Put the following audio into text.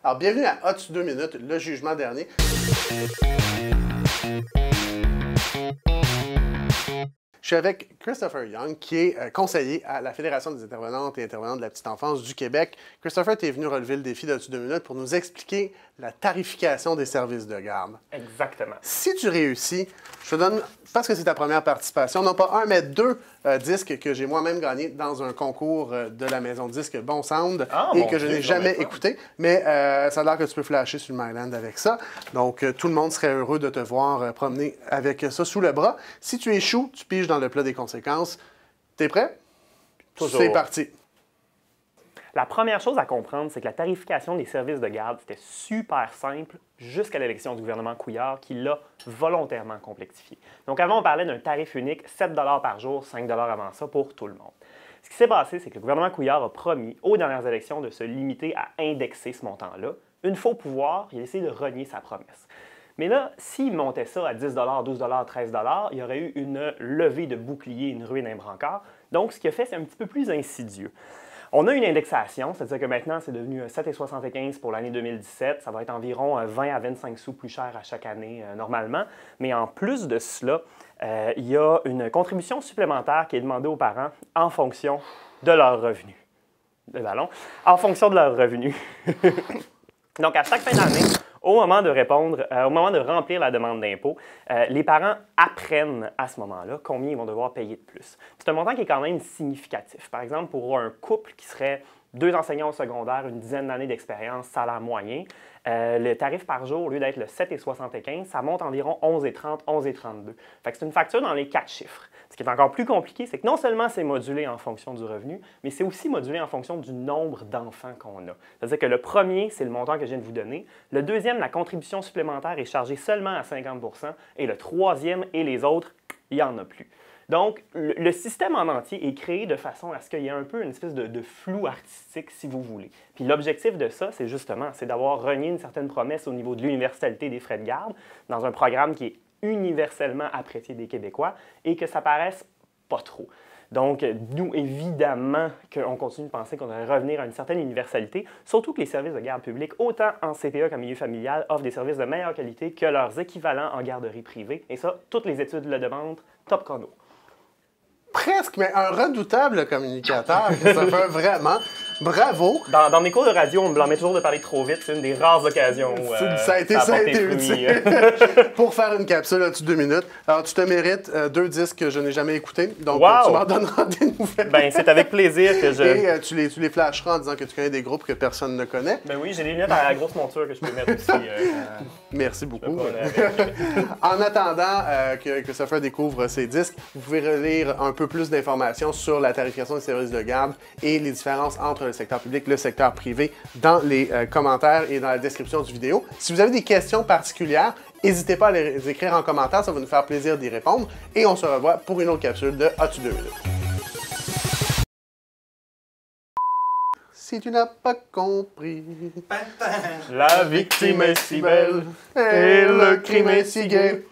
Alors, bienvenue à As-tu 2 minutes, le jugement dernier. Je suis avec Christopher Young, qui est conseiller à la Fédération des intervenantes et intervenants de la petite enfance du Québec. Christopher, tu es venu relever le défi d'As-tu 2 minutes pour nous expliquer la tarification des services de garde. Exactement. Si tu réussis, je te donne, parce que c'est ta première participation, non pas un, mais deux disques que j'ai moi-même gagnés dans un concours de la maison de disques Bon Sound et que je n'ai jamais écouté. Mais ça a l'air que tu peux flasher sur le Myland avec ça. Donc, tout le monde serait heureux de te voir promener avec ça sous le bras. Si tu échoues, tu piges dans le plat des conséquences. T'es prêt? Toujours. C'est parti. La première chose à comprendre, c'est que la tarification des services de garde, c'était super simple jusqu'à l'élection du gouvernement Couillard qui l'a volontairement complexifié. Donc avant, on parlait d'un tarif unique, 7 par jour, 5 avant ça pour tout le monde. Ce qui s'est passé, c'est que le gouvernement Couillard a promis aux dernières élections de se limiter à indexer ce montant-là. Une fois au pouvoir, il a essayé de renier sa promesse. Mais là, s'il montait ça à 10 12 13 il y aurait eu une levée de bouclier, une ruine un brancard. Donc, ce qu'il a fait, c'est un petit peu plus insidieux. On a une indexation, c'est-à-dire que maintenant, c'est devenu 7,75 pour l'année 2017. Ça va être environ 20 à 25 sous plus cher à chaque année normalement. Mais en plus de cela, il y a une contribution supplémentaire qui est demandée aux parents en fonction de leurs revenus. Le ballon. En fonction de leurs revenus. Donc, à chaque fin d'année, au moment de répondre, au moment de remplir la demande d'impôt, les parents apprennent à ce moment-là combien ils vont devoir payer de plus. C'est un montant qui est quand même significatif. Par exemple, pour un couple qui serait 2 enseignants au secondaire, une dizaine d'années d'expérience, salaire moyen, le tarif par jour, au lieu d'être le 7,75, ça monte environ 11,30, 11,32. Fait que c'est une facture dans les 4 chiffres. Ce qui est encore plus compliqué, c'est que non seulement c'est modulé en fonction du revenu, mais c'est aussi modulé en fonction du nombre d'enfants qu'on a. C'est-à-dire que le premier, c'est le montant que je viens de vous donner. Le deuxième, la contribution supplémentaire est chargée seulement à 50 % et le troisième et les autres, il n'y en a plus. Donc, le système en entier est créé de façon à ce qu'il y ait un peu une espèce de flou artistique, si vous voulez. Puis l'objectif de ça, c'est justement, c'est d'avoir renié une certaine promesse au niveau de l'universalité des frais de garde dans un programme qui est universellement apprécié des Québécois et que ça paraisse pas trop. Donc, nous, évidemment, qu'on continue de penser qu'on devrait revenir à une certaine universalité, surtout que les services de garde publique, autant en CPE qu'en milieu familial, offrent des services de meilleure qualité que leurs équivalents en garderie privée. Et ça, toutes les études le demandent, top chrono. Presque, mais un redoutable communicateur, ça fait vraiment. Bravo! Dans mes cours de radio, on me blâmait toujours de parler trop vite. C'est une des rares occasions où ça a été utile pour faire une capsule à 2 minutes. Alors, tu te mérites 2 disques que je n'ai jamais écoutés. Donc, tu m'en donneras des nouvelles. Ben, c'est avec plaisir que je... Et tu les flasheras en disant que tu connais des groupes que personne ne connaît. Ben oui, j'ai des lunettes à la grosse monture que je peux mettre aussi. Merci beaucoup. En attendant que Christopher découvre ces disques, vous pouvez relire un peu plus d'informations sur la tarification des services de garde et les différences entre le secteur public et le secteur privé dans les commentaires et dans la description du vidéo. Si vous avez des questions particulières, n'hésitez pas à les écrire en commentaire, ça va nous faire plaisir d'y répondre. Et on se revoit pour une autre capsule de As-tu 2 minutes. Si tu n'as pas compris, la victime est si belle et le crime est si gai.